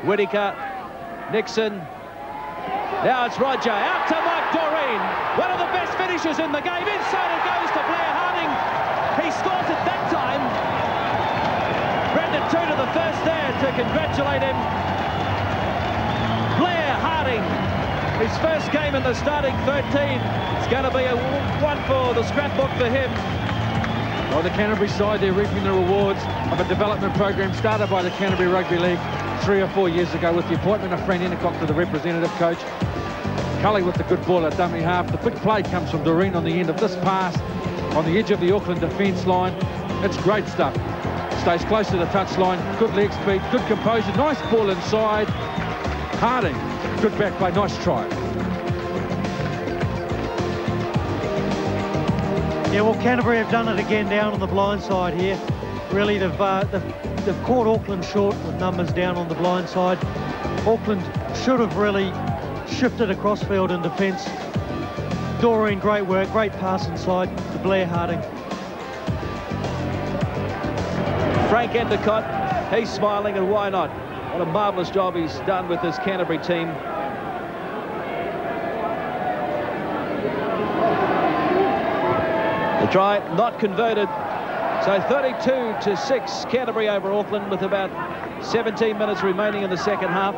Whittaker, Nixon. Now it's Roger, out to Mike Doreen. One of the best finishers in the game. Inside it goes to Blair Harding. He scores it that time. Brendan Tudor the first there to congratulate him. Blair Harding, his first game in the starting 13. It's going to be a one for the scrapbook for him. Well, the Canterbury side, they're reaping the rewards of a development program started by the Canterbury Rugby League 3 or 4 years ago with the appointment of Frank Endicott to the representative coach. Cully with the good ball at dummy half. The big play comes from Doreen on the end of this pass on the edge of the Auckland defence line. It's great stuff. Stays close to the touch line. Good leg speed, good composure. Nice ball inside. Harding, good back play, nice try. Yeah, well, Canterbury have done it again down on the blind side here. Really, they've caught Auckland short with numbers down on the blind side. Auckland should have really shifted across field in defence. Doreen, great work, great pass inside to Blair Harding. Frank Endicott, he's smiling, and why not? What a marvellous job he's done with this Canterbury team. The try not converted. So 32-6, Canterbury over Auckland with about 17 minutes remaining in the second half.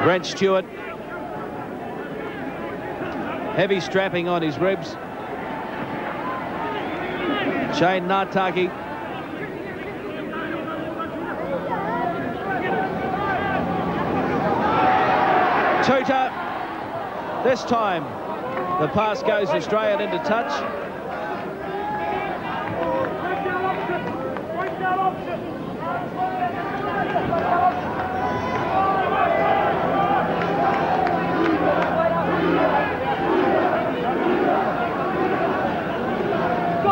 Brent Stewart, heavy strapping on his ribs. Shane Nataki. Tuta. This time, the pass goes Australian into touch.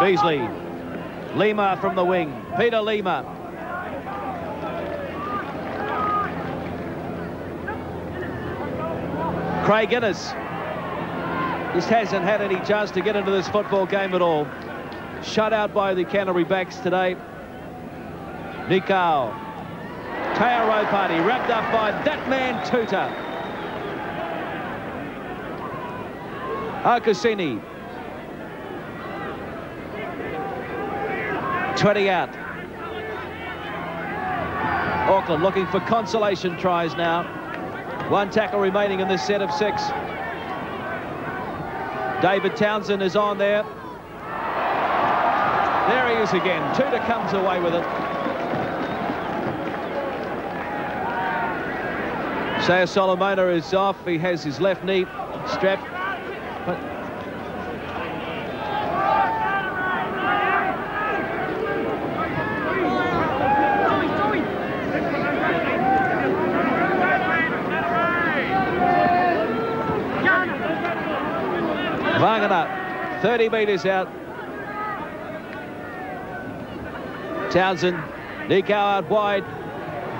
Beasley. Lima from the wing. Peter Lima. Craig Innes just hasn't had any chance to get into this football game at all. Shut out by the Canterbury backs today. Nikau. Teo Ropati wrapped up by that man Tuta. Akusini. 20 out. Auckland looking for consolation tries now. One tackle remaining in this set of 6. David Townsend is on there. There he is again. Tudor comes away with it. Saya Solomona is off. He has his left knee strapped. But Wagner, 30 metres out. Townsend, Nico out wide.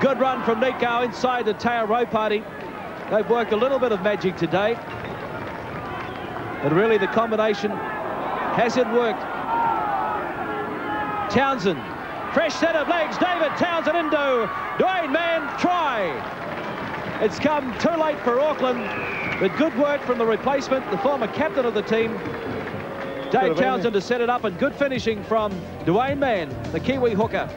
Good run from Nico inside the Teo Ropati. They've worked a little bit of magic today. But really the combination hasn't worked. Townsend, fresh set of legs. David Townsend into Dwayne Mann, try. It's come too late for Auckland, but good work from the replacement, the former captain of the team, Dave Townsend, to set it up, and good finishing from Dwayne Mann, the Kiwi hooker.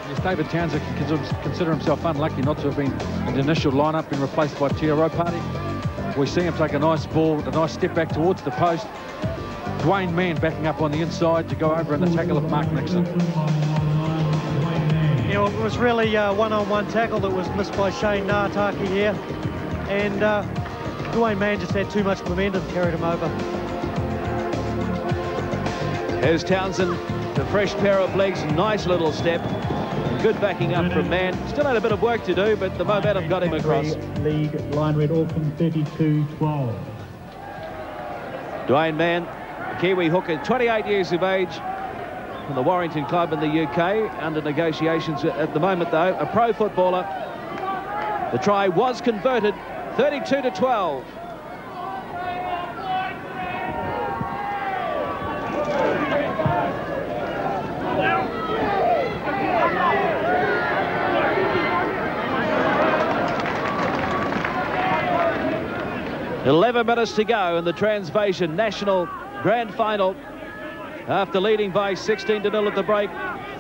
Yes, David Townsend can consider himself unlucky not to have been in the initial lineup, been replaced by Teo Ropati. We see him take a nice ball, a nice step back towards the post. Dwayne Mann backing up on the inside to go over in the tackle of Mark Nixon. Yeah, well, it was really a one-on-one tackle that was missed by Shane Ngataki here. And Dwayne Mann just had too much momentum, carried him over. There's Townsend, the fresh pair of legs, nice little step. Good backing up from Mann. Still had a bit of work to do, but the momentum got him across. League, line red Auckland 32-12. Dwayne Mann, a Kiwi hooker, 28 years of age, from the Warrington club in the UK, under negotiations at the moment though, a pro footballer. The try was converted, 32-12. .11 minutes to go in the Transvasion National Grand Final. After leading by 16-0 at the break,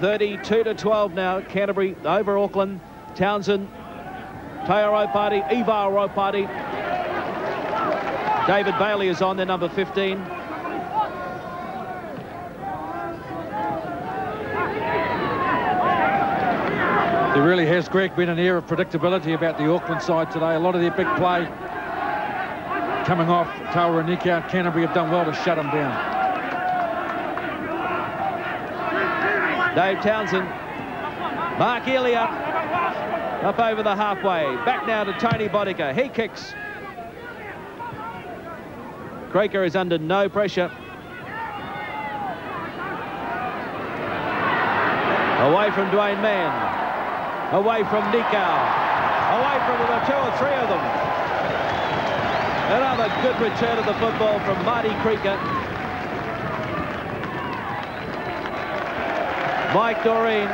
32-12 now. Canterbury over Auckland. Townsend, Teo Ropati, Ivar Ropati. David Bailey is on there, number 15. There really has, Greg, been an air of predictability about the Auckland side today. A lot of their big play coming off. Taura and Nico, Canterbury have done well to shut them down. Dave Townsend, Mark Elliott up over the halfway. Back now to Tony Bodica. He kicks. Creaker is under no pressure. Away from Dwayne Mann. Away from Nico. Away from the 2 or 3 of them. Another good return of the football from Marty Creaker. Mike Doreen.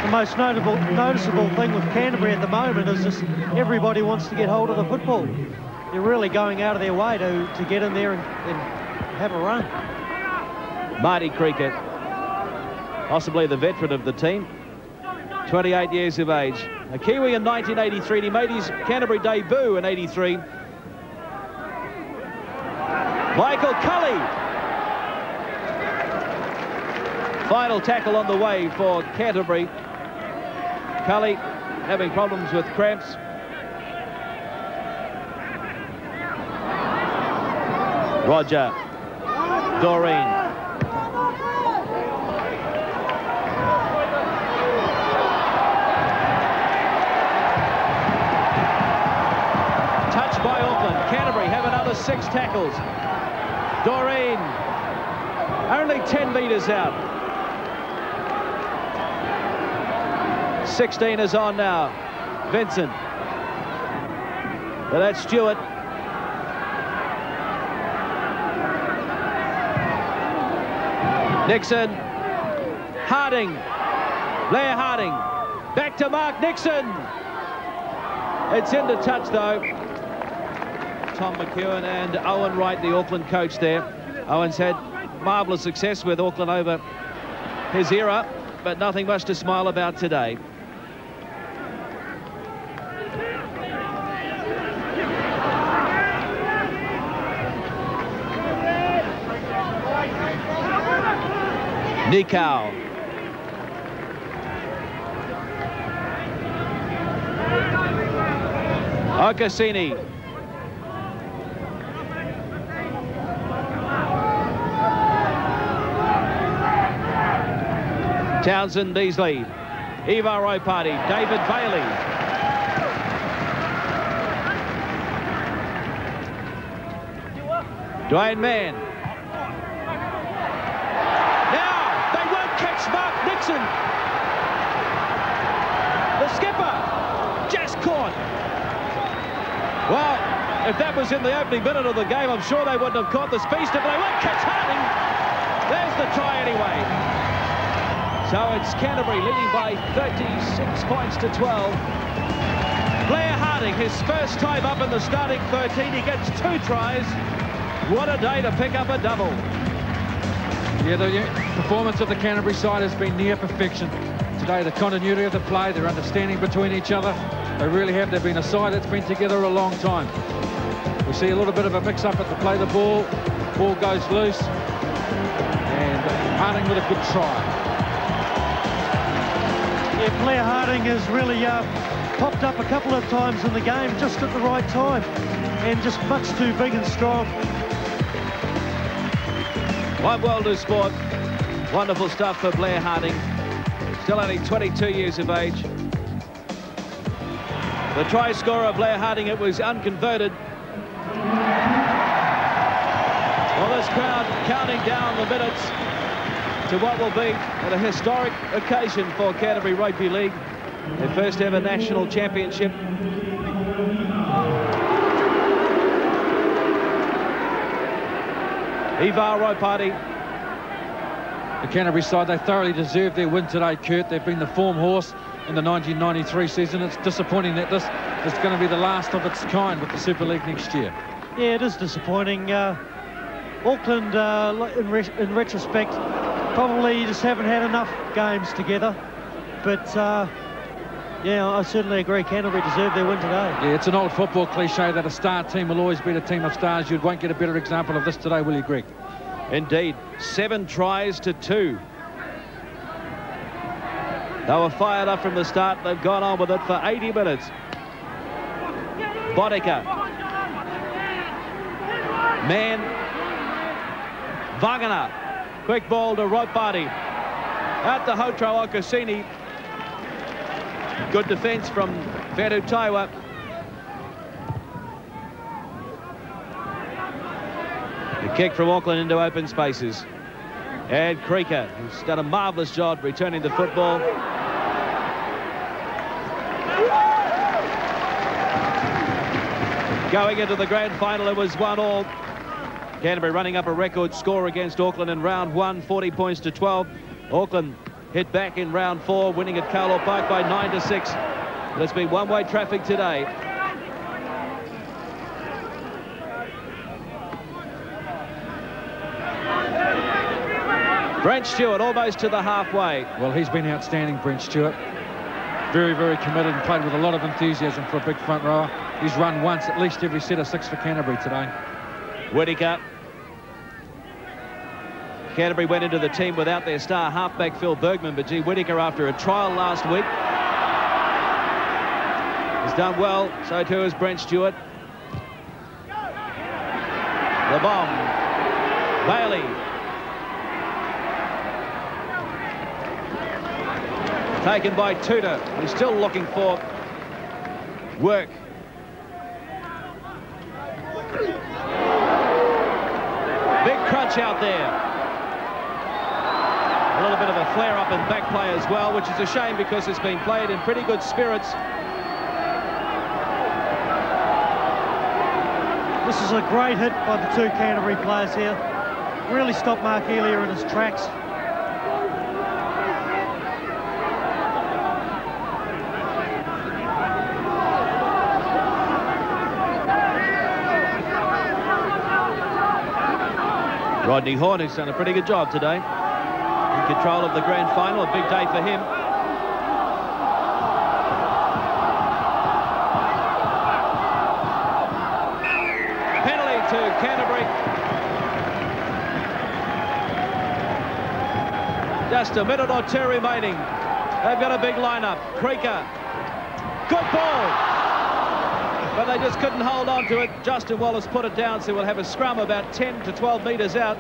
The most noticeable thing with Canterbury at the moment is just everybody wants to get hold of the football. They're really going out of their way to get in there and have a run. Marty Creaker, possibly the veteran of the team, 28 years of age. A Kiwi in 1983. He made his Canterbury debut in 83. Michael Cully. Final tackle on the way for Canterbury. Cully having problems with cramps. Roger. Doreen. Touched by Auckland. Canterbury have another 6 tackles. Doreen, only 10 metres out. 16 is on now. Vincent. But that's Stewart. Nixon. Harding. Blair Harding. Back to Mark Nixon. It's into touch though. Tom McEwen and Owen Wright, the Auckland coach there. Owen's had marvellous success with Auckland over his era, but nothing much to smile about today. Nikau. Okasini. Townsend Beasley. Eva Ropati. David Bailey. Dwayne Mann. Now, they won't catch Mark Nixon. The skipper just caught. Well, if that was in the opening minute of the game, I'm sure they wouldn't have caught the speedster, but they won't catch Harding. There's the try anyway. So it's Canterbury leading by 36 points to 12. Blair Harding, his first time up in the starting 13. He gets 2 tries. What a day to pick up a double. Yeah, the performance of the Canterbury side has been near perfection. Today, the continuity of the play, their understanding between each other, they really have. They've been a side that's been together a long time. We see a little bit of a mix-up at the play the ball. Ball goes loose. And Harding with a good try. Yeah, Blair Harding has really popped up a couple of times in the game just at the right time and just much too big and strong. One world of sport. Wonderful stuff for Blair Harding. Still only 22 years of age. The try scorer, Blair Harding, it was unconverted. Well, this crowd counting down the minutes to what will be a historic occasion for Canterbury Rugby League. Their first ever national championship. Eva Ropati. The Canterbury side, they thoroughly deserved their win today, Kurt. They've been the form horse in the 1993 season. It's disappointing that this is going to be the last of its kind with the Super League next year. Yeah, it is disappointing. Auckland, in retrospect, probably just haven't had enough games together. But, yeah, I certainly agree. Canterbury deserved their win today. Yeah, it's an old football cliche that a star team will always beat a team of stars. You won't get a better example of this today, will you, Greg? Indeed. 7 tries to 2. They were fired up from the start. They've gone on with it for 80 minutes. Boddicker. Mann. Wagner. Quick ball to Ropati. Out to Hotro Okasini. Good defence from Vedu Taiwa. The kick from Auckland into open spaces. And Creaker, who's done a marvellous job returning the football. Going into the grand final, it was 1-1. Canterbury running up a record score against Auckland in round 1, 40 points to 12. Auckland hit back in round 4, winning at Carlaw Park by 9-6. But it's been one-way traffic today. Brent Stewart almost to the halfway. Well, he's been outstanding, Brent Stewart. Very, very committed and played with a lot of enthusiasm for a big front rower. He's run once, at least every set of 6 for Canterbury today. Whittaker. Canterbury went into the team without their star halfback Phil Bergman, but gee, Whittaker, after a trial last week, has done well. So too has Brent Stewart. The bomb. Bailey. Taken by Tudor, who's still looking for work. Big crunch out there. A little bit of a flare-up in back play as well, which is a shame because it's been played in pretty good spirits. This is a great hit by the 2 Canterbury players here. Really stopped Mark Elia in his tracks. Rodney Horn, who's done a pretty good job today. In control of the grand final, a big day for him. Penalty to Canterbury. Just a minute or two remaining. They've got a big lineup. Creaker. Good ball. But they just couldn't hold on to it. Justin Wallace put it down, so we'll have a scrum about 10 to 12 metres out.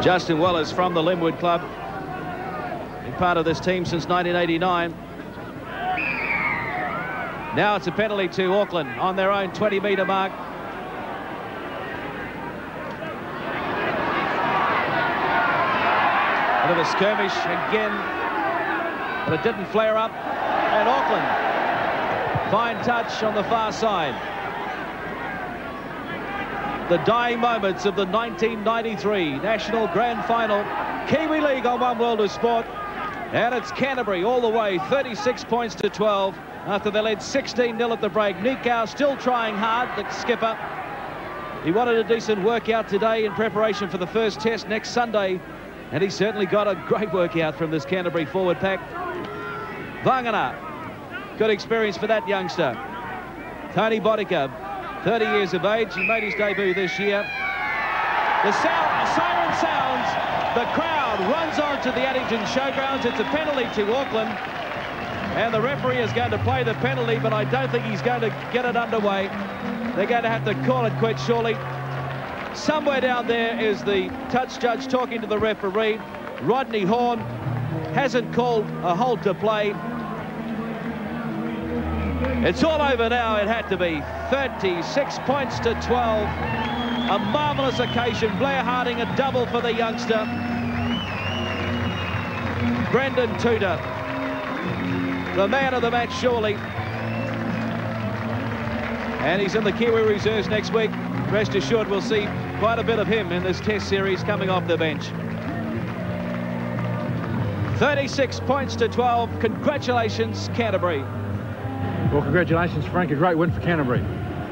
Justin Wallace from the Linwood Club. Been part of this team since 1989. Now it's a penalty to Auckland on their own 20-metre mark. Bit of a skirmish again, but it didn't flare up. And Auckland, fine touch on the far side. The dying moments of the 1993 National Grand Final. Kiwi League on One World of Sport. And it's Canterbury all the way, 36 points to 12 after they led 16-0 at the break. Nikau still trying hard, the skipper. He wanted a decent workout today in preparation for the first test next Sunday. And he certainly got a great workout from this Canterbury forward pack. Vangana, good experience for that youngster. Tony Bodica, 30 years of age. He made his debut this year. The siren sounds. The crowd runs on to the Addington Showgrounds. It's a penalty to Auckland. And the referee is going to play the penalty, but I don't think he's going to get it underway. They're going to have to call it quits surely. Somewhere down there is the touch judge talking to the referee. Rodney Horn hasn't called a hold to play. It's all over now. It had to be 36 points to 12. A marvellous occasion. Blair Harding a double for the youngster. Brendan Tudor, the man of the match surely. And he's in the Kiwi reserves next week. Rest assured we'll see quite a bit of him in this test series coming off the bench. 36 points to 12. Congratulations, Canterbury. Well, congratulations, Frank. A great win for Canterbury.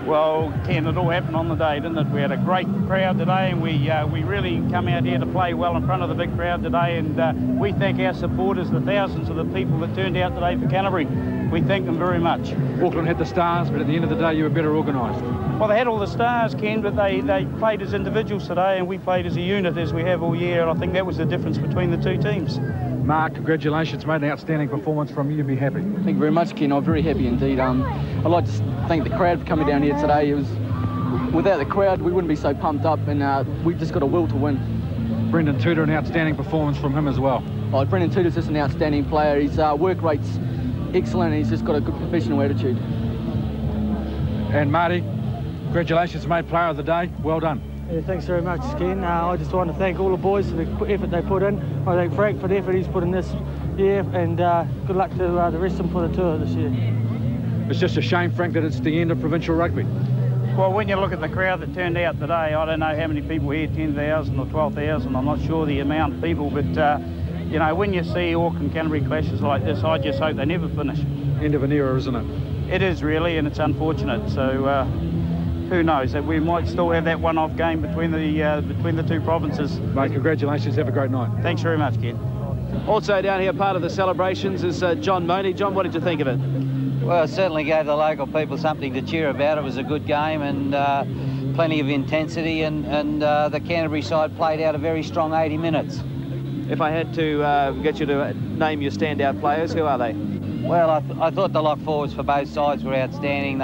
Well, Ken, it all happened on the day, didn't it? We had a great crowd today, and we really come out here to play well in front of the big crowd today, and we thank our supporters, the thousands of the people that turned out today for Canterbury. We thank them very much. Auckland had the stars, but at the end of the day, you were better organised. Well, they had all the stars, Ken, but they played as individuals today, and we played as a unit, as we have all year, and I think that was the difference between the two teams. Mark, congratulations, mate. An outstanding performance from you. Be happy. Thank you very much, Ken. I'm very happy indeed. I'd like to thank the crowd for coming down here today. Without the crowd, we wouldn't be so pumped up, and we've just got a will to win. Brendan Tudor, an outstanding performance from him as well. Oh, Brendan Tudor's just an outstanding player. His work rate's excellent, and he's just got a good professional attitude. And Marty, congratulations, mate. Player of the day. Well done. Yeah, thanks very much, Ken. I just want to thank all the boys for the effort they put in. I thank Frank for the effort he's put in this year, and good luck to the rest of them for the tour this year. It's just a shame, Frank, that it's the end of provincial rugby. Well, when you look at the crowd that turned out today, I don't know how many people here, 10,000 or 12,000, I'm not sure the amount of people, but, you know, when you see Auckland Canterbury clashes like this, I just hope they never finish. End of an era, isn't it? It is really, and it's unfortunate, so who knows, that we might still have that one-off game between the two provinces. Mate, congratulations, have a great night. Thanks very much, Ken. Also down here, part of the celebrations is John Money. John, what did you think of it? Well, it certainly gave the local people something to cheer about. It was a good game and plenty of intensity, and the Canterbury side played out a very strong 80 minutes. If I had to get you to name your standout players, who are they? Well, I thought the lock forwards for both sides were outstanding.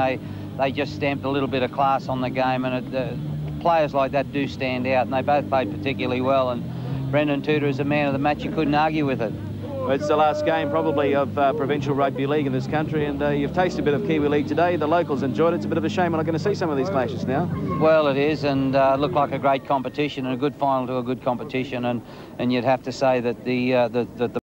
They just stamped a little bit of class on the game, and players like that do stand out, and they both played particularly well, and Brendan Tudor is a man of the match. You couldn't argue with it. It's the last game probably of Provincial Rugby League in this country, and you've tasted a bit of Kiwi League today. The locals enjoyed it. It's a bit of a shame we're not going to see some of these clashes now. Well, it is, and looked like a great competition and a good final to a good competition, and you'd have to say that the